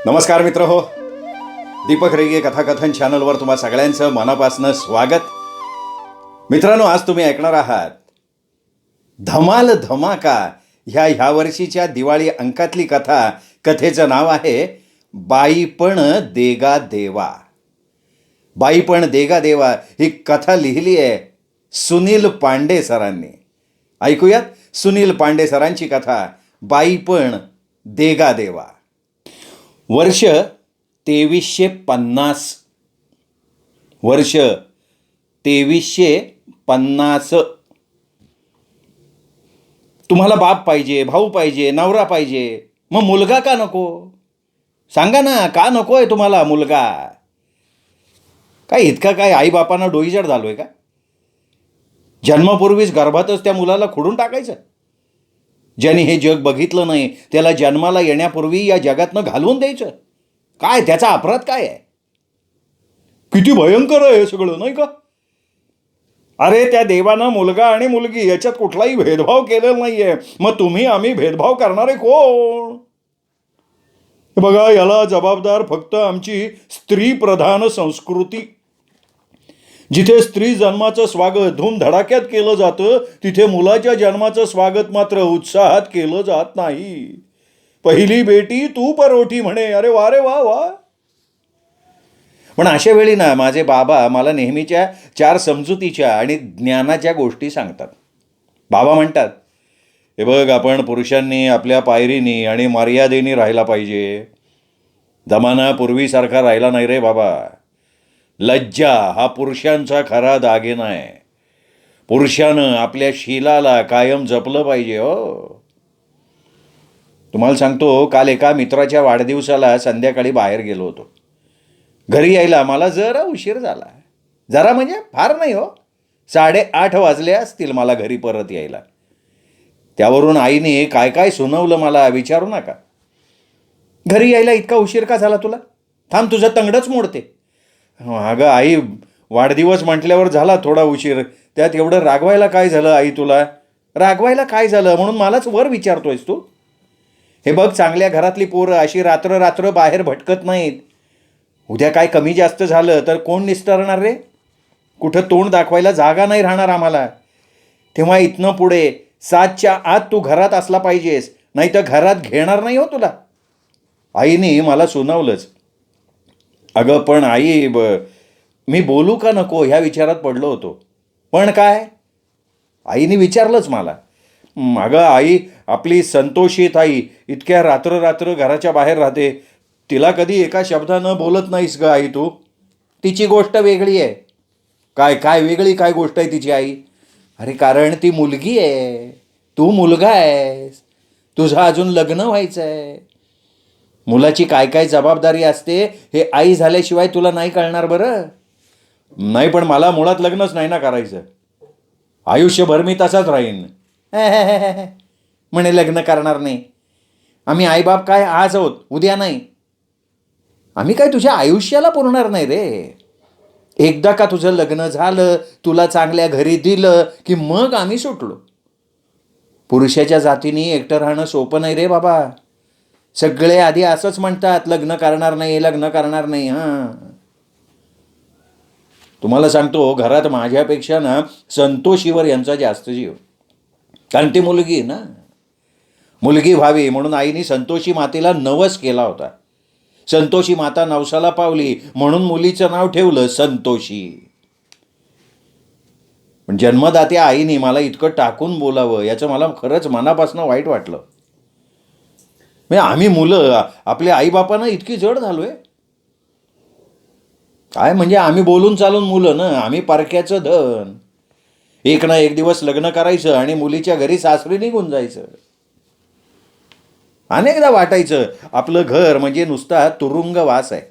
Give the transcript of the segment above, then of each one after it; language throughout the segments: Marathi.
नमस्कार मित्र हो, दीपक रेगे कथाकथन चॅनलवर तुम्हा सगळ्यांचं मनापासून स्वागत. मित्रांनो, आज तुम्ही ऐकणार आहात धमाल धमाका ह्या वर्षीच्या दिवाळी अंकातली कथा. कथेचं नाव आहे बाईपण देगा देवा. बाईपण देगा देवा ही कथा लिहिली आहे सुनील पांडे सरांनी. ऐकूयात सुनील पांडे सरांची कथा बाईपण देगा देवा. वर्ष 2350. वर्ष 2350. तुम्हाला बाप पाहिजे, भाऊ पाहिजे, नवरा पाहिजे, मग मुलगा का नको? सांगा ना, का नको आहे तुम्हाला मुलगा? काय इतका काय आईबापांना डोईजड झालोय का? जन्मापूर्वीच गर्भातच त्या मुलाला खुडून टाकायचं? ज्याने हे जग बघितलं नाही त्याला जन्माला येण्यापूर्वी या जगातनं घालवून द्यायचं? काय त्याचा अपराध काय आहे? किती भयंकर आहे हे सगळं, नाही का? अरे, त्या देवानं मुलगा आणि मुलगी याच्यात कुठलाही भेदभाव केलेला नाहीये. मग तुम्ही आम्ही भेदभाव करणारे कोण? बघा, याला जबाबदार फक्त आमची स्त्री प्रधान संस्कृती. जिथे स्त्री जन्माचं स्वागत धूमधडाक्यात केलं जातं, तिथे मुलाच्या जन्माचं स्वागत मात्र उत्साहात केलं जात नाही. पहिली बेटी तू परोठी म्हणे. अरे वा रे वा वा. पण अशा वेळी ना माझे बाबा मला नेहमीच्या 4 समजुतीच्या आणि ज्ञानाच्या गोष्टी सांगतात. बाबा म्हणतात, हे बघ, आपण पुरुषांनी आपल्या पायरीनी आणि मर्यादेनी राहायला पाहिजे. जमाना पूर्वीसारखा राहिला नाही रे बाबा. लज्जा हा पुरुषांचा खरा दागिना आहे. पुरुषानं आपल्या शीलाला कायम जपलं पाहिजे. हो, तुम्हाला सांगतो, काल एका मित्राच्या वाढदिवसाला संध्याकाळी बाहेर गेलो होतो. घरी यायला मला जरा उशीर झाला. जरा म्हणजे फार नाही हो, 8:30 वाजले असतील मला घरी परत यायला. त्यावरून आईने काय काय सुनावलं मला विचारू नका. घरी यायला इतका उशीर का झाला तुला? थांब, तुझं तंगडच मोडते. अगं आई, वाढदिवस म्हटल्यावर झाला थोडा उशीर, त्यात एवढं रागवायला काय झालं आई तुला? रागवायला काय झालं म्हणून मलाच वर विचारतोयस तू? हे बघ, चांगल्या घरातली पोरं अशी रात्र रात्र बाहेर भटकत नाहीत. उद्या काय कमी जास्त झालं तर कोण निस्तरणार रे? कुठं तोंड दाखवायला जागा नाही राहणार आम्हाला. तेव्हा इथनं पुढे 7च्या आत तू घरात असला पाहिजेस, नाही तर घरात घेणार नाही हो तुला. आईने मला सुनावलंच. अगं पण आई, मी बोलू का नको ह्या विचारात पडलो होतो. पण काय? आईने विचारलंच मला. अगं आई, आपली संतोषीत आई इतक्या रात्र रात्र घराच्या बाहेर राहते. तिला कधी एका शब्दानं बोलत नाहीस गं आई तू? तिची गोष्ट वेगळी आहे. काय काय वेगळी काय गोष्ट आहे तिची आई? अरे, कारण ती मुलगी आहे, तू मुलगा आहेस, तुझं अजून लग्न व्हायचं आहे. मुलाची काय काय जबाबदारी असते हे आई झाल्याशिवाय तुला नाही कळणार बरं. नाही, पण मला मुळात लग्नच नाही ना करायचं. आयुष्यभर मी तसाच राहीन. म्हणे लग्न करणार नाही. आम्ही आईबाप काय आज आहोत, उद्या नाही. आम्ही काय तुझ्या आयुष्याला पुरणार नाही रे. एकदा का तुझं लग्न झालं, तुला चांगल्या घरी दिलं की मग आम्ही सुटलो. पुरुषाच्या जातीने एकटं राहणं सोपं नाही रे बाबा. सगळे आधी असंच म्हणतात, लग्न करणार नाही, लग्न करणार नाही. हां, तुम्हाला सांगतो, घरात माझ्यापेक्षा ना संतोषीवर यांचा जास्त जीव. कारण ती मुलगी ना, मुलगी व्हावी म्हणून आईने संतोषी मातेला नवस केला होता. संतोषी माता नवसाला पावली म्हणून मुलीचं नाव ठेवलं संतोषी. पण जन्मदात्या आईने मला इतकं टाकून बोलावं याचं मला खरंच मनापासून वाईट वाटलं. म्हणजे आम्ही मुलं आपल्या आईबापांना इतकी जड झालोय काय? म्हणजे आम्ही बोलून चालून मुलं ना, आम्ही परक्याचं धन. एक ना एक दिवस लग्न करायचं आणि मुलीच्या घरी सासरी निघून जायचं. अनेकदा वाटायचं आपलं घर म्हणजे नुसता तुरुंगवास आहे.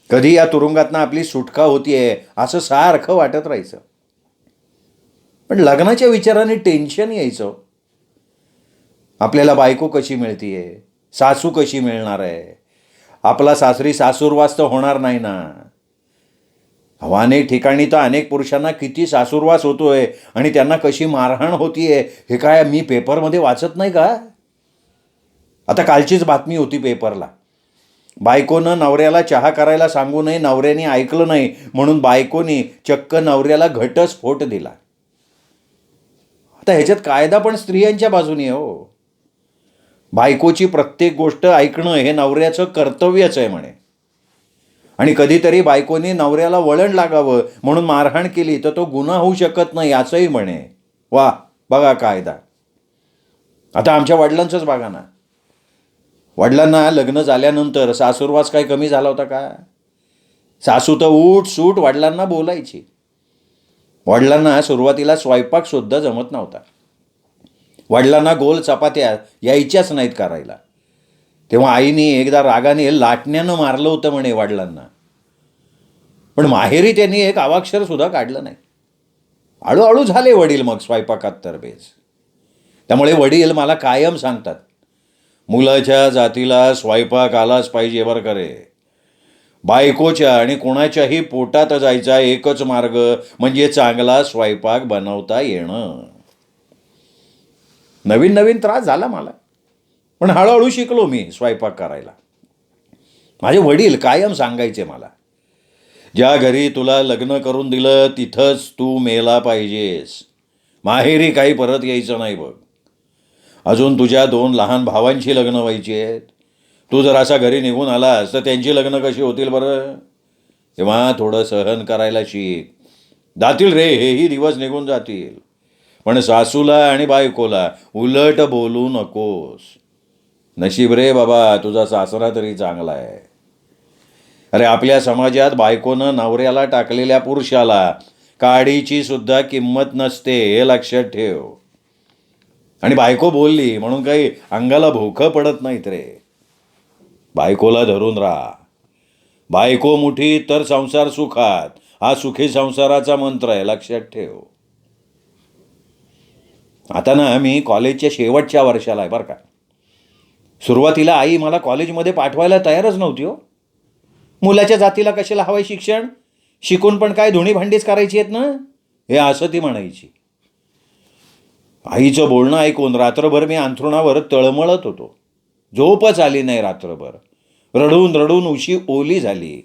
कधी या तुरुंगातनं आपली सुटका होतीये असं सारखं वाटत राहायचं. पण लग्नाच्या विचाराने टेन्शन यायचं. आपल्याला बायको कशी मिळतीये, सासू कशी मिळणार आहे, आपला सासरी सासूरवास तर होणार नाही ना. अनेक ठिकाणी तर अनेक पुरुषांना किती सासूरवास होतोय आणि त्यांना कशी मारहाण होतीये हे काय मी पेपरमध्ये वाचत नाही का? आता कालचीच बातमी होती पेपरला. बायकोनं नवऱ्याला चहा करायला सांगू नये, नवऱ्याने ऐकलं नाही म्हणून बायकोनी चक्क नवऱ्याला घटस्फोट दिला. आता ह्याच्यात कायदा पण स्त्रियांच्या बाजूने आहे हो. बायकोची प्रत्येक गोष्ट ऐकणं हे नवऱ्याचं कर्तव्यच आहे म्हणे. आणि कधीतरी बायकोनी नवऱ्याला वळण लागावं म्हणून मारहाण केली तर तो गुन्हा होऊ शकत नाही असंही म्हणे. वा, बघा कायदा. आता आमच्या वडिलांचंच बघा ना. वडिलांना लग्न झाल्यानंतर सासूरवास काही कमी झाला होता का? सासू तर उठ सूट वडिलांना बोलायची. वडिलांना सुरुवातीला स्वयंपाकसुद्धा जमत नव्हता. वडिलांना गोल चपात्या यायच्याच नाहीत करायला. तेव्हा आईने एकदा रागाने लाटण्यानं मारलं होतं म्हणे वडिलांना. पण माहेरी त्यांनी एक अवाक्षरसुद्धा काढलं नाही. हळूहळू झाले वडील मग स्वयंपाकात तरबेज. त्यामुळे वडील मला कायम सांगतात, मुलाच्या जातीला स्वयंपाक आलाच पाहिजे बरं का रे. बायकोच्या आणि कोणाच्याही पोटात जायचा एकच मार्ग म्हणजे चांगला स्वयंपाक बनवता येणं. नवीन नवीन त्रास झाला मला, पण हळूहळू शिकलो मी स्वयंपाक करायला. माझे वडील कायम सांगायचे मला, ज्या घरी तुला लग्न करून दिलं तिथंच तू मेला पाहिजेस. माहेरी काही परत यायचं नाही बघ. अजून तुझ्या 2 लहान भावांची लग्न व्हायची आहेत. तू जर असा घरी निघून आलास तर त्यांची लग्न कशी होतील बरं. तेव्हा थोडं सहन करायला शिक. जातील रे, हेही दिवस निघून जातील, पण सासूला आणि बायकोला उलट बोलू नकोस. नशीब रे बाबा तुझा सासरा तरी चांगला आहे. अरे आपल्या समाजात बायकोनं नवऱ्याला टाकलेल्या पुरुषाला काडीची सुद्धा किंमत नसते, हे लक्षात ठेव. आणि बायको बोलली म्हणून काही अंगाला भोकं पडत नाहीत रे. बायकोला धरून राहा. बायको मुठीत तर संसार सुखात, हा सुखी संसाराचा मंत्र आहे, लक्षात ठेव. आता ना मी कॉलेजच्या शेवटच्या वर्षाला आहे बरं का. सुरुवातीला आई मला कॉलेजमध्ये पाठवायला तयारच नव्हती हो. मुलाच्या जातीला कशाला हवंय शिक्षण, शिकून पण काय धुणी भांडीच करायची आहेत ना, हे असं ती म्हणायची. आईचं बोलणं ऐकून रात्रभर मी अंथरुणावर तळमळत होतो. झोपच आली नाही रात्रभर. रडून रडून उशी ओली झाली.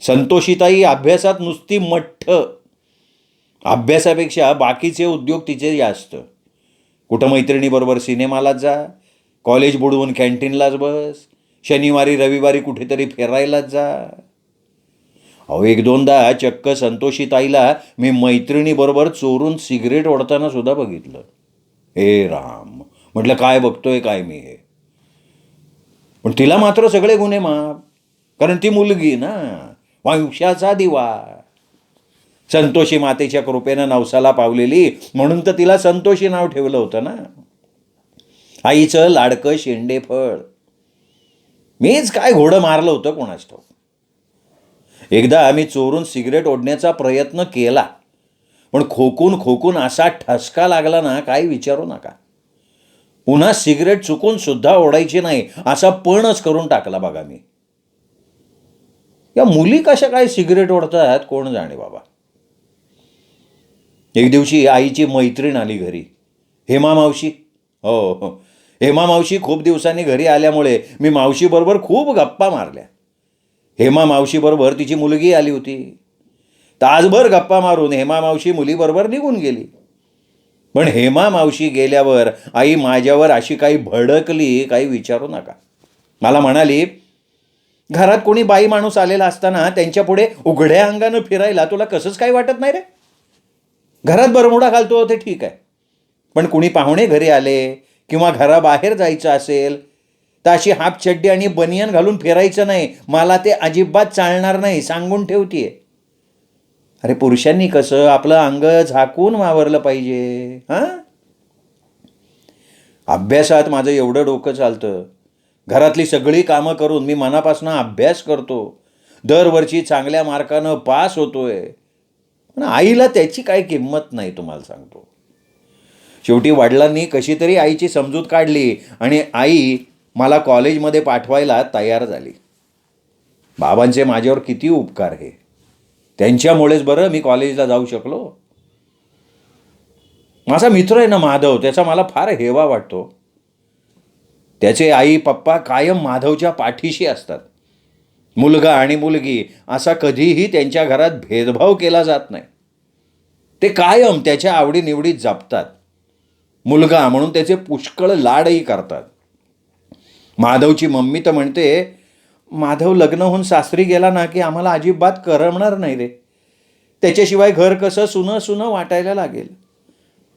संतोषीताई अभ्यासात नुसती मठ्ठ. अभ्यासापेक्षा बाकीचे उद्योग तिचे जास्त. कुठं मैत्रिणीबरोबर सिनेमालाच जा, कॉलेज बुडवून कॅन्टीनलाच बस, शनिवारी रविवारी कुठेतरी फिरायलाच जा. अहो 1-2दा चक्क संतोषीताईला मी मैत्रिणीबरोबर चोरून सिगरेट ओढताना सुद्धा बघितलं. हे राम, म्हटलं काय बघतोय काय मी हे. पण तिला मात्र सगळे गुन्हे माफ, कारण ती मुलगी ना, वंशाचा दिवा. संतोषी मातेच्या कृपेनं नवसाला पावलेली म्हणून तर तिला संतोषी नाव ठेवलं होतं ना. आईचं लाडकं शेंडेफळ. मीच काय घोडं मारलं होतं कोणास ठाऊक. एकदा आम्ही चोरून सिगरेट ओढण्याचा प्रयत्न केला, पण खोकून खोकून असा ठसका लागला ना, काय विचारू नका. पुन्हा सिगरेट चुकून सुद्धा ओढायची नाही असा पणच करून टाकला बघा मी. या मुली कशा काय सिगरेट ओढतात कोण जाणे बाबा. एक दिवशी आईची मैत्रीण आली घरी, हेमा मावशी. हो हो, हेमा मावशी खूप दिवसांनी घरी आल्यामुळे मी मावशीबरोबर खूप गप्पा मारल्या. हेमा मावशीबरोबर तिची मुलगी आली होती. तासभर गप्पा मारून हेमा मावशी मुलीबरोबर निघून गेली. पण हेमा मावशी गेल्यावर आई माझ्यावर अशी काही भडकली, काही विचारू नका. मला म्हणाली, घरात कोणी बाई माणूस आलेला असताना त्यांच्यापुढे उघड्या अंगानं फिरायला तुला कसंच काही वाटत नाही रे. घरात बरमुडा घालतो ते ठीक आहे, पण कुणी पाहुणे घरी आले किंवा घराबाहेर जायचं असेल तर अशी हाफ चड्डी आणि बनियान घालून फिरायचं नाही. मला ते अजिबात चालणार नाही, सांगून ठेवतीये. अरे पुरुषांनी कसं आपलं अंग झाकून वावरलं पाहिजे. हां, अभ्यासात माझं एवढं डोकं चालतं. घरातली सगळी कामं करून मी मनापासून अभ्यास करतो. दरवर्षी चांगल्या मार्कानं पास होतोय. पण आईला त्याची काही किंमत नाही, तुम्हाला सांगतो. शेवटी वडिलांनी कशी तरी आईची समजूत काढली आणि आई मला कॉलेजमध्ये पाठवायला तयार झाली. बाबांचे माझ्यावर किती उपकार हे. त्यांच्यामुळेच बरं मी कॉलेजला जाऊ शकलो. माझा मित्र आहे ना माधव, त्याचा मला फार हेवा वाटतो. त्याचे आई पप्पा कायम माधवच्या पाठीशी असतात. मुलगा आणि मुलगी असा कधीही त्यांच्या घरात भेदभाव केला जात नाही. ते कायम त्याच्या आवडीनिवडीत जपतात. मुलगा म्हणून त्याचे पुष्कळ लाडही करतात. माधवची मम्मी तर म्हणते, माधव लग्न होऊन सासरी गेला ना की आम्हाला अजिबात करमणार नाही रे. त्याच्याशिवाय घर कसं सुनं सुनं वाटायला लागेल.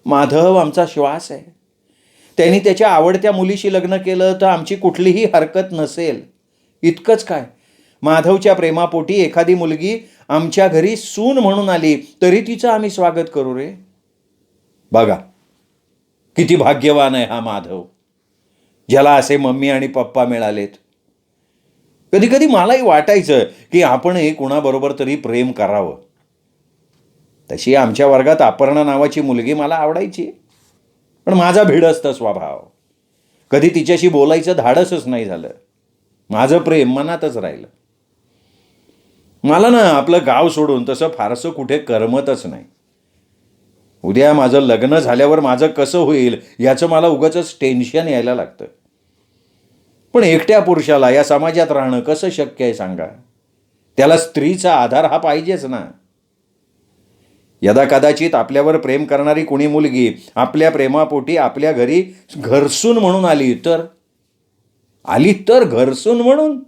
माधव आमचा श्वास आहे. त्यांनी त्याच्या आवडत्या मुलीशी लग्न केलं तर आमची कुठलीही हरकत नसेल. इतकंच काय, माधवच्या प्रेमापोटी एखादी मुलगी आमच्या घरी सून म्हणून आली तरी तिचं आम्ही स्वागत करू रे. बघा किती भाग्यवान आहे हा माधव, ज्याला असे मम्मी आणि पप्पा मिळालेत. कधी कधी मलाही वाटायचं की आपणही कुणाबरोबर तरी प्रेम करावं. तशी आमच्या वर्गात अपर्णा नावाची मुलगी मला आवडायची, पण माझा भिडस्त स्वभाव, कधी तिच्याशी बोलायचं धाडसच नाही झालं. माझं प्रेम मनातच राहिलं. मला ना आपलं गाव सोडून तसं फारसं कुठे करमतच नाही. उद्या माझं लग्न झाल्यावर माझं कसं होईल याचं मला उगाचच टेन्शन यायला लागतं. पण एकट्या पुरुषाला या समाजात राहणं कसं शक्य आहे सांगा. त्याला स्त्रीचा आधार हा पाहिजेच ना. यदा कदाचित आपल्यावर प्रेम करणारी कुणी मुलगी आपल्या प्रेमापोटी आपल्या घरी घरसून म्हणून आली तर घरसून म्हणून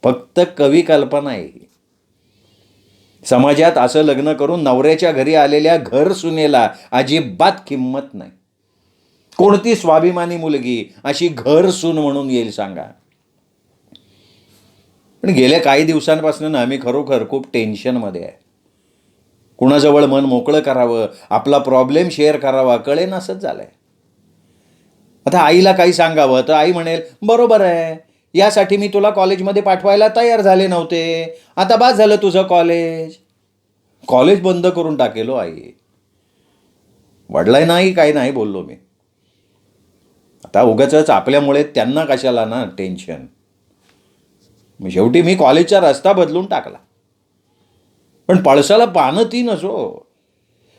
फक्त कवी कल्पना आहे. समाजात असं लग्न करून नवऱ्याच्या घरी आलेल्या घरसुनेला अजिबात किंमत नाही. कोणती स्वाभिमानी मुलगी अशी घरसून म्हणून येईल सांगा. पण गेल्या काही दिवसांपासून आम्ही खरोखर खूप टेन्शनमध्ये आहे. कुणाजवळ मन मोकळं करावं, आपला प्रॉब्लेम शेअर करावा कळेन असंच झालंय. आता आईला काही सांगावं तर आई म्हणेल, बरोबर आहे, यासाठी मी तुला कॉलेजमध्ये पाठवायला तयार झाले नव्हते, आता बास झालं तुझं कॉलेज बंद करून टाकेलो आई. वडलाय नाही काही नाही बोललो मी. आता उगाचच आपल्यामुळे त्यांना कशाला ना टेन्शन. शेवटी मी कॉलेजचा रस्ता बदलून टाकला. पण पळसाला पानं ती नसो.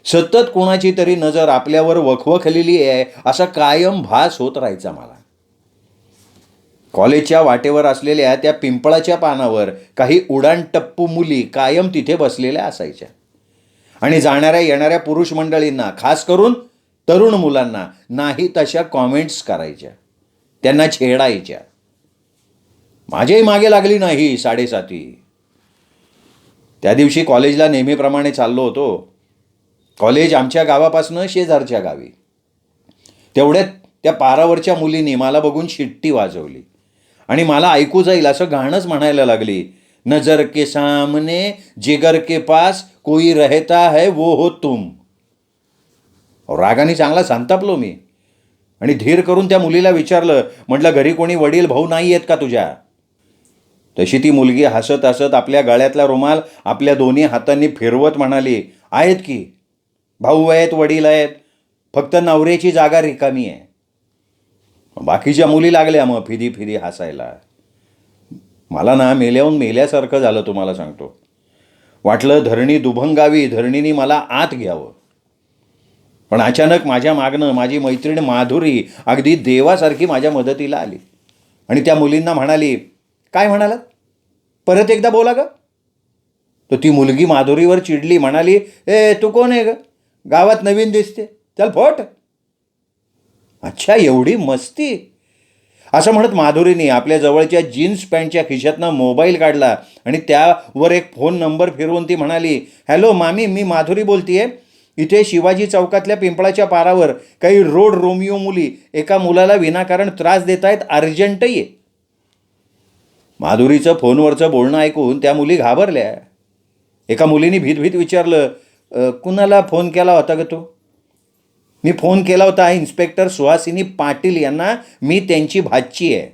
सतत कोणाची तरी नजर आपल्यावर वखवखलेली आहे असा कायम भास होत राहायचा मला. कॉलेजच्या वाटेवर असलेल्या त्या पिंपळाच्या पानावर काही उडाणटप्पू मुली कायम तिथे बसलेल्या असायच्या आणि जाणाऱ्या येणाऱ्या पुरुष मंडळींना, खास करून तरुण मुलांना नाही तशा कॉमेंट्स करायच्या, त्यांना छेडायच्या. माझ्याही मागे लागली नाही 7:30. त्या दिवशी कॉलेजला नेहमीप्रमाणे चाललो होतो. कॉलेज आमच्या गावापासून शेजारच्या गावी. तेवढ्यात त्या पारावरच्या मुलीने मला बघून शिट्टी वाजवली आणि मला ऐकू जाईल असं गाणंच म्हणायला लागली, नजर के सामने जिगर के पास कोई रहता है वो हो तुम. रागाने चांगला संतापलो मी आणि धीर करून त्या मुलीला विचारलं, म्हटलं घरी कोणी वडील भाऊ नाही आहेत का तुझ्या? तशी ती मुलगी हसत हसत आपल्या गळ्यातला रुमाल आपल्या दोन्ही हातांनी फिरवत म्हणाली, आहेत की, भाऊ आहेत, वडील आहेत, फक्त नवऱ्याची जागा रिकामी आहे. बाकीच्या मुली लागल्या मग फिदी फिदी हसायला. मला ना मेल्याहून मेल्यासारखं झालं तुम्हाला सांगतो. वाटलं धरणी दुभंगावी, धरणीने मला आत घ्यावं. पण अचानक माझ्या मागणं माझी मैत्रीण माधुरी अगदी देवासारखी माझ्या मदतीला आली आणि त्या मुलींना म्हणाली, काय म्हणालात, परत एकदा बोला ग. तर ती मुलगी माधुरीवर चिडली, म्हणाली, ए तू कोण आहे ग, गावात नवीन दिसते, चल फोट. अच्छा एवढी मस्ती, असं म्हणत माधुरीने आपल्या जवळच्या जीन्स पॅन्टच्या खिशातनं मोबाईल काढला आणि त्यावर एक फोन नंबर फिरवून ती म्हणाली, हॅलो मामी, मी माधुरी बोलतीये. इथे शिवाजी चौकातल्या पिंपळाच्या पारावर काही रोड रोमिओ मुली एका मुलाला विनाकारण त्रास देत आहेत, अर्जंट ये. माधुरीचं फोनवरचं बोलणं ऐकून त्या मुली घाबरल्या. एका मुलीने भीत विचारलं, कुणाला फोन केला होता ग तू? मी फोन केला होता इन्स्पेक्टर सुहासिनी पाटील यांना, मी त्यांची भाची आहे.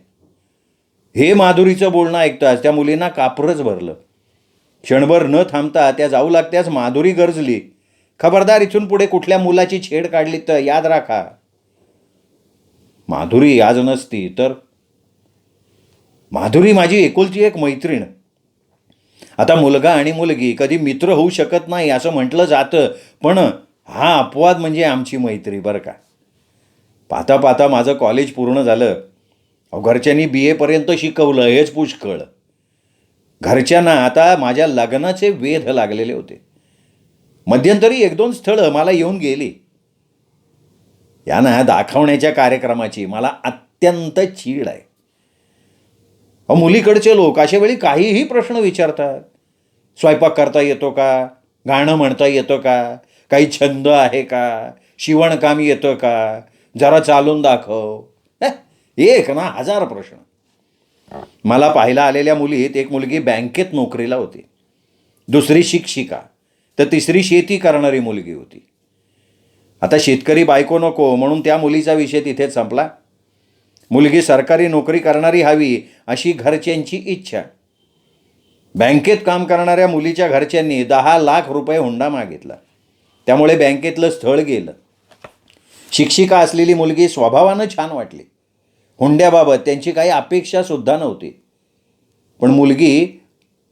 हे माधुरीचं बोलणं ऐकताच त्या मुलींना कापरच भरलं. क्षणभर न थांबता त्या जाऊ लागत्याच माधुरी गरजली, खबरदार, इथून पुढे कुठल्या मुलाची छेड काढली तर याद राखा. माधुरी आज नसती तर. माधुरी माझी एकुलती एक मैत्रीण. आता मुलगा आणि मुलगी कधी मित्र होऊ शकत नाही असं म्हटलं जातं, पण हा अपवाद म्हणजे आमची मैत्री बरं का. पाहता पाहता माझं कॉलेज पूर्ण झालं. घरच्यांनी BA पर्यंत शिकवलं हेच पुष्कळ. घरच्यांना आता माझ्या लग्नाचे वेध लागलेले होते. मध्यंतरी 1-2 स्थळं मला येऊन गेली. यांना दाखवण्याच्या कार्यक्रमाची मला अत्यंत चीड आहे. मुलीकडचे लोक अशा वेळी काहीही प्रश्न विचारतात. स्वयंपाक करता येतो का, गाणं म्हणता येतं का, काही छंद आहे का, शिवणकाम येतं का, जरा चालून दाखव. एक ना 1000 प्रश्न. मला पाहायला आलेल्या मुलीत एक मुलगी बँकेत नोकरीला होती, दुसरी शिक्षिका, तर तिसरी शेती करणारी मुलगी होती. आता शेतकरी बायको नको म्हणून त्या मुलीचा विषय तिथेच संपला. मुलगी सरकारी नोकरी करणारी हवी अशी घरच्यांची इच्छा. बँकेत काम करणाऱ्या मुलीच्या घरच्यांनी 10 लाख रुपये हुंडा मागितला. त्यामुळे बँकेतलं स्थळ गेलं. शिक्षिका असलेली मुलगी स्वभावानं छान वाटली. हुंड्याबाबत त्यांची काही अपेक्षासुद्धा नव्हती. पण मुलगी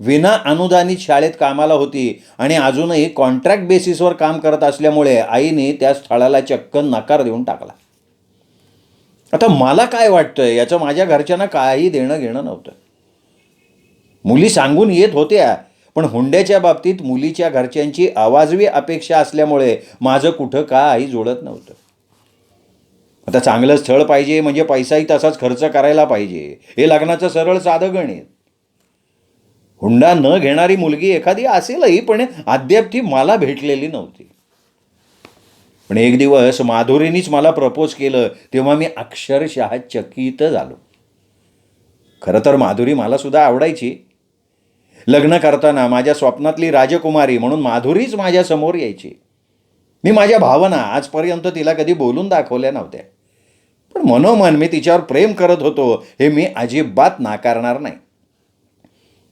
विना अनुदानित शाळेत कामाला होती आणि अजूनही कॉन्ट्रॅक्ट बेसिसवर काम करत असल्यामुळे आईने त्या स्थळाला चक्क नकार देऊन टाकला. आता मला काय वाटतं याचं माझ्या घरच्यांना काही देणं घेणं नव्हतं. मुली सांगून येत होत्या, पण हुंड्याच्या बाबतीत मुलीच्या घरच्यांची अवाजवी अपेक्षा असल्यामुळे माझं कुठं काही जुळत नव्हतं. आता चांगलं स्थळ पाहिजे म्हणजे पैसाही तसाच खर्च करायला पाहिजे, हे लग्नाचं सरळ साधं गणित. हुंडा न घेणारी मुलगी एखादी असेलही, पण अद्याप ती मला भेटलेली नव्हती. पण एक दिवस माधुरीनीच मला प्रपोज केलं तेव्हा मी अक्षरशः चकित झालो. खरं तर माधुरी मला सुद्धा आवडायची. लग्न करताना माझ्या स्वप्नातली राजकुमारी म्हणून माधुरीच माझ्या समोर यायची. मी माझ्या भावना आजपर्यंत तिला कधी बोलून दाखवल्या नव्हत्या, पण मनोमन मी तिच्यावर प्रेम करत होतो हे मी अजिबात नाकारणार नाही.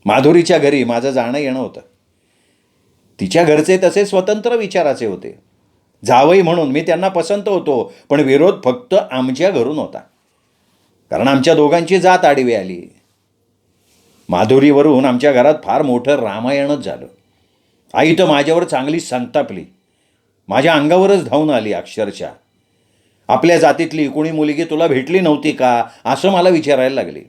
माधुरीच्या घरी माझं जाणं येणं होतं. तिच्या घरचे तसे स्वतंत्र विचाराचे होते. जावई म्हणून मी त्यांना पसंत होतो, पण विरोध फक्त आमच्या घरून होता, कारण आमच्या दोघांची जात आडवी आली. माधुरीवरून आमच्या घरात फार मोठं रामायणच झालं. आई तर माझ्यावर चांगली संतापली, माझ्या अंगावरच धावून आली अक्षरशः. आपल्या जातीतली कोणी मुलगी तुला भेटली नव्हती का असं मला विचारायला लागली.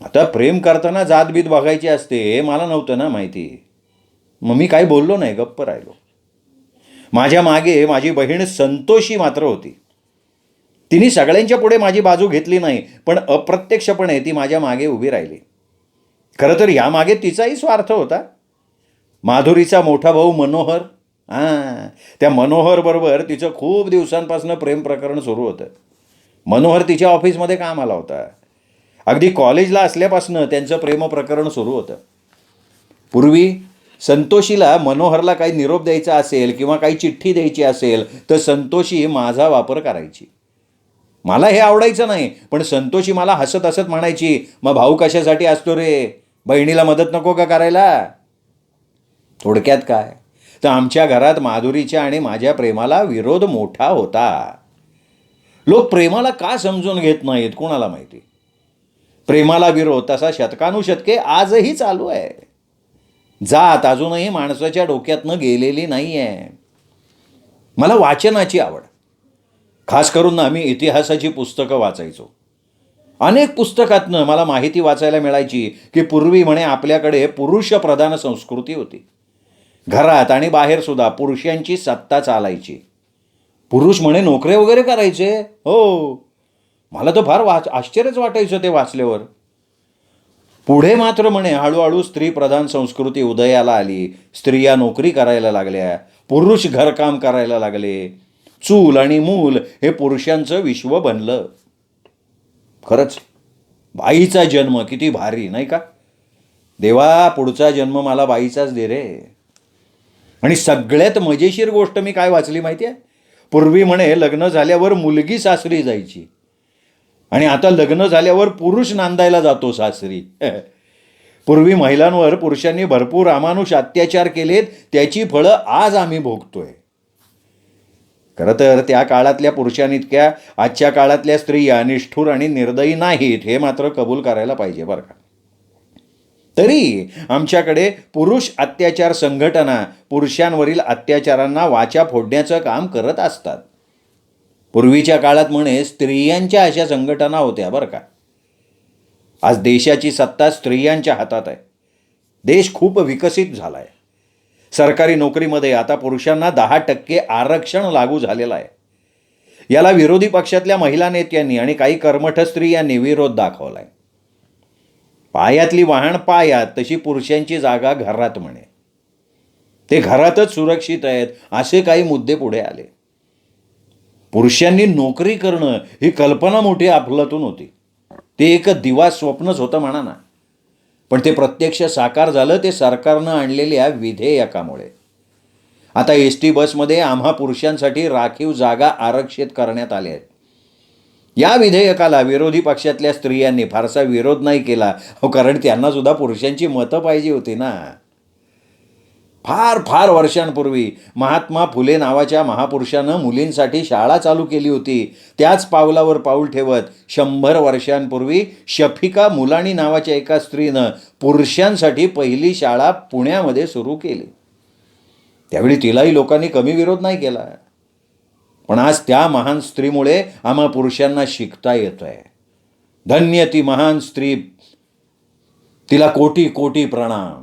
आता प्रेम करताना जातबीत बघायची असते हे मला नव्हतं ना माहिती. मग मी काही बोललो नाही, गप्प राहिलो. माझ्या मागे माझी बहीण संतोषी मात्र होती. तिने सगळ्यांच्या पुढे माझी बाजू घेतली नाही, पण अप्रत्यक्षपणे ती माझ्या मागे उभी राहिली. खरं तर यामागे तिचाही स्वार्थ होता. माधुरीचा मोठा भाऊ मनोहर, त्या मनोहरबरोबर तिचं खूप दिवसांपासून प्रेम प्रकरण सुरू होतं. मनोहर तिच्या ऑफिसमध्ये कामाला होता. अगदी कॉलेजला असल्यापासून त्यांचं प्रेम प्रकरण सुरू होतं. पूर्वी संतोषीला मनोहरला काही निरोप द्यायचा असेल किंवा काही चिठ्ठी द्यायची असेल तर संतोषी माझा वापर करायची. मला हे आवडायचं नाही, पण संतोषी मला हसत हसत म्हणायची, मग भाऊ कशासाठी असतो रे, बहिणीला मदत नको का करायला. थोडक्यात काय तर आमच्या घरात माधुरीच्या आणि माझ्या प्रेमाला विरोध मोठा होता. लोक प्रेमाला का समजून घेत नाहीत कोणाला माहिती. प्रेमाला विरोध तसा शतकानुशतके आजही चालू आहे. जात अजूनही माणसाच्या डोक्यातनं गेलेली नाही आहे. मला वाचनाची आवड, खास करून आम्ही इतिहासाची पुस्तकं वाचायचो. अनेक पुस्तकातनं मला माहिती वाचायला मिळायची की पूर्वी म्हणे आपल्याकडे पुरुषप्रधान संस्कृती होती. घरात आणि बाहेरसुद्धा पुरुषांची सत्ता चालायची. पुरुष म्हणे नोकऱ्या वगैरे करायचे. हो, मला तर फार आश्चर्यच वाटायचं ते वाचल्यावर. पुढे मात्र म्हणे हळूहळू स्त्रीप्रधान संस्कृती उदयाला आली. स्त्रिया नोकरी करायला लागल्या, पुरुष घरकाम करायला लागले. चूल आणि मूल हे पुरुषांचं विश्व बनलं. खरंच बाईचा जन्म किती भारी नाही का. देवा, पुढचा जन्म मला बाईचाच दे रे. आणि सगळ्यात मजेशीर गोष्ट मी काय वाचली माहिती आहे. पूर्वी म्हणे लग्न झाल्यावर मुलगी सासरी जायची आणि आता लग्न झाल्यावर पुरुष नांदायला जातो सासरी. पूर्वी महिलांवर पुरुषांनी भरपूर अमानुष अत्याचार केलेत, त्याची फळं आज आम्ही भोगतोय. खरं तर त्या काळातल्या पुरुषांइतक्या आजच्या काळातल्या स्त्रिया निष्ठुर आणि निर्दयी नाहीत हे मात्र कबूल करायला पाहिजे बरं का. तरी आमच्याकडे पुरुष अत्याचार संघटना पुरुषांवरील अत्याचारांना वाचा फोडण्याचं काम करत असतात. पूर्वीच्या काळात म्हणे स्त्रियांच्या अशा संघटना होत्या बरं का. आज देशाची सत्ता स्त्रियांच्या हातात आहे. देश खूप विकसित झाला आहे. सरकारी नोकरीमध्ये आता पुरुषांना 10% आरक्षण लागू झालेलं आहे. याला विरोधी पक्षातल्या महिला नेत्यांनी आणि काही कर्मठ स्त्रियांनी विरोध दाखवला आहे. पायातली वाहन पायात तशी पुरुषांची जागा घरात म्हणे. ते घरातच सुरक्षित आहेत असे काही मुद्दे पुढे आले. पुरुषांनी नोकरी करणं ही कल्पना मोठी अफलातून होती. ते एक दिवा स्वप्नच होतं म्हणा ना. पण ते प्रत्यक्ष साकार झालं ते सरकारनं आणलेल्या विधेयकामुळे. आता एस टी बसमध्ये आम्हा पुरुषांसाठी राखीव जागा आरक्षित करण्यात आल्या आहेत. या विधेयकाला विरोधी पक्षातल्या स्त्रियांनी फारसा विरोध नाही केला, कारण त्यांना सुद्धा पुरुषांची मतं पाहिजे होती ना. फार फार वर्षांपूर्वी महात्मा फुले नावाच्या महापुरुषानं मुलींसाठी शाळा चालू केली होती. त्याच पावलावर पाऊल ठेवत 100 वर्षांपूर्वी शफिका मुलाणी नावाच्या एका स्त्रीनं पुरुषांसाठी पहिली शाळा पुण्यामध्ये सुरू केली. त्यावेळी तिलाही लोकांनी कमी विरोध नाही केला. पण आज त्या महान स्त्रीमुळे आम्हा पुरुषांना शिकता येतं आहे. धन्य ती महान स्त्री, तिला कोटी कोटी प्रणाम.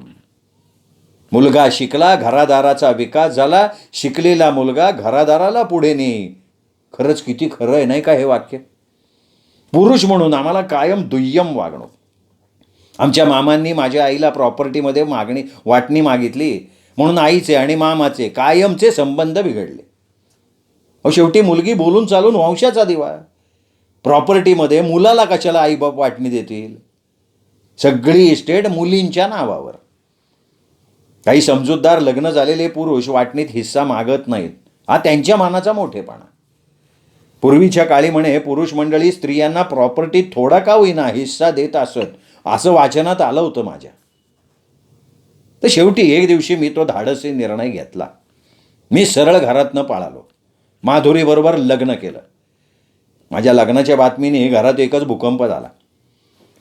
मुलगा शिकला, घरादाराचा विकास झाला. शिकलेला मुलगा घरादाराला पुढे नेई. खरंच किती खरं आहे नाही का हे वाक्य. पुरुष म्हणून आम्हाला कायम दुय्यम वागणूक. आमच्या मामांनी माझ्या आईला प्रॉपर्टीमध्ये वाटणी मागितली म्हणून आईचे आणि मामाचे कायमचे संबंध बिघडले. शेवटी मुलगी बोलून चालून वंशाचा दिवा. प्रॉपर्टीमध्ये मुलाला कशाला आईबाप वाटणी देतील. सगळी इस्टेट मुलींच्या नावावर. काही समजूतदार लग्न झालेले पुरुष वाटणीत हिस्सा मागत नाहीत. हा त्यांच्या मानाचा मोठेपणा. पूर्वीच्या काळी म्हणे पुरुष मंडळी स्त्रियांना प्रॉपर्टीत थोडा का होईना हिस्सा देत असत असं वाचनात आलं होतं माझ्या. तर शेवटी एक दिवशी मी तो धाडसी निर्णय घेतला. मी सरळ घरातनं पळालो. माधुरीबरोबर लग्न केलं. माझ्या लग्नाच्या बातमीने घरात एकच भूकंप झाला.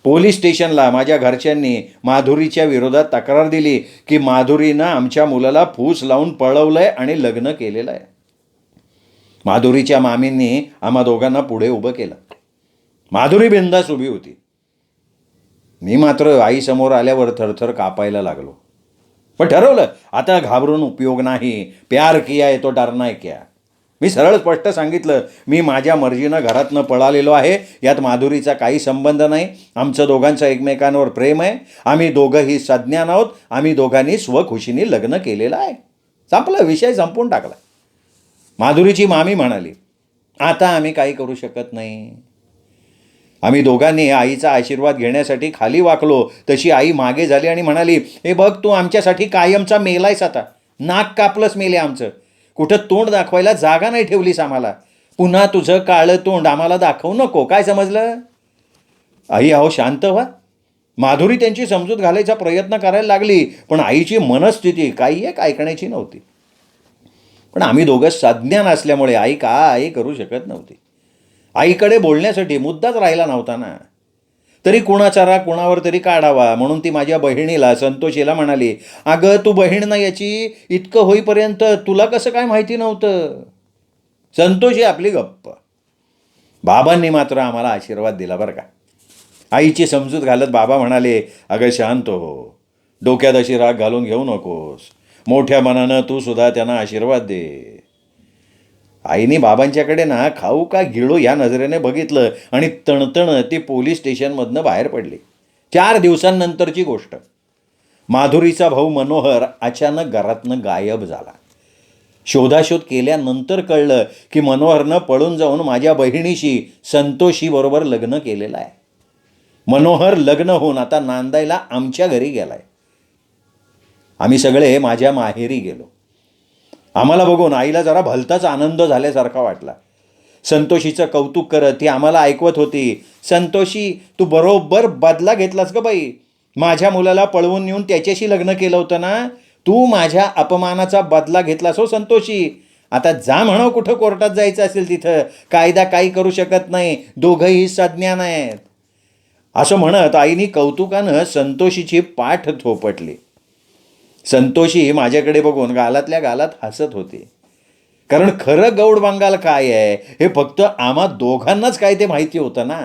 पोलीस स्टेशनला माझ्या घरच्यांनी माधुरीच्या विरोधात तक्रार दिली की माधुरीनं आमच्या मुलाला फूस लावून पळवलंय आणि लग्न केलेलं आहे. माधुरीच्या मामींनी आम्हा दोघांना पुढे उभं केलं. माधुरी बिंदास उभी होती. मी मात्र आईसमोर आल्यावर थरथर कापायला लागलो. पण ठरवलं आता घाबरून उपयोग नाही. प्यार किया है तो डरना है क्या. मी सरळ स्पष्ट सांगितलं मी माझ्या मर्जीनं घरातनं पळालेलो आहे. यात माधुरीचा काही संबंध नाही. आमचं दोघांचं एकमेकांवर प्रेम आहे. आम्ही दोघंही सज्ञान आहोत. आम्ही दोघांनी स्वखुशीने लग्न केलेलं आहे. संपला विषय, संपून टाकला. माधुरीची मामी म्हणाली आता आम्ही काही करू शकत नाही. आम्ही दोघांनी आईचा आशीर्वाद घेण्यासाठी खाली वाकलो तशी आई मागे झाली आणि म्हणाली हे बघ तू आमच्यासाठी कायमचा मेलायस. आता नाक कापलंच मेले आमचं. कुठं तोंड दाखवायला जागा नाही ठेवलीस आम्हाला. पुन्हा तुझं काळं तोंड आम्हाला दाखवू नको. काय समजलं. आई अहो शांत व्हा. माधुरी त्यांची समजूत घालायचा प्रयत्न करायला लागली. पण आईची मनस्थिती काही एक ऐकण्याची नव्हती. पण आम्ही दोघं सज्ञान असल्यामुळे आई काय करू शकत नव्हती. आईकडे बोलण्यासाठी मुद्दाच राहिला नव्हता ना. तरी कुणाचा राग कुणावर तरी काढावा म्हणून ती माझ्या बहिणीला संतोषीला म्हणाली अगं तू बहीण ना याची, इतकं होईपर्यंत तुला कसं काय माहिती नव्हतं. संतोषी आपली गप्प. बाबांनी मात्र आम्हाला आशीर्वाद दिला बरं का. आईची समजूत घालत बाबा म्हणाले अगं शांत हो. डोक्यात अशी राग घालून घेऊ नकोस. मोठ्या मनानं तू सुद्धा त्यांना आशीर्वाद दे. आईने बाबांच्याकडे ना खाऊ का गिळो या नजरेने बघितलं आणि तणतण ती पोलीस स्टेशनमधनं बाहेर पडली. 4 दिवसांनंतरची गोष्ट. माधुरीचा भाऊ मनोहर अचानक घरातनं गायब झाला. शोधाशोध केल्यानंतर कळलं की मनोहरनं पळून जाऊन माझ्या बहिणीशी संतोषीबरोबर लग्न केलेलं आहे. मनोहर लग्न होऊन आता नांदायला आमच्या घरी गेलाय. आम्ही सगळे माझ्या माहेरी गेलो. आम्हाला बघून आईला जरा भलताच आनंद झाल्यासारखा वाटला. संतोषीचं कौतुक करत ती आम्हाला ऐकवत होती. संतोषी तू बरोबर बदला घेतलास ग बाई. माझ्या मुलाला पळवून नेऊन त्याच्याशी लग्न केलं होतं ना. तू माझ्या अपमानाचा बदला घेतलास हो संतोषी. आता जा म्हणावं कुठं कोर्टात जायचं असेल तिथं. कायदा काही करू शकत नाही. दोघंही सज्ञान आहेत. असं म्हणत आईनी कौतुकानं संतोषीची पाठ थोपटली. संतोषी माझ्याकडे बघून गालातल्या गालात हसत होती. कारण खरं गौड बांगाल काय आहे हे फक्त आम्हा दोघांनाच काय ते माहिती होतं ना.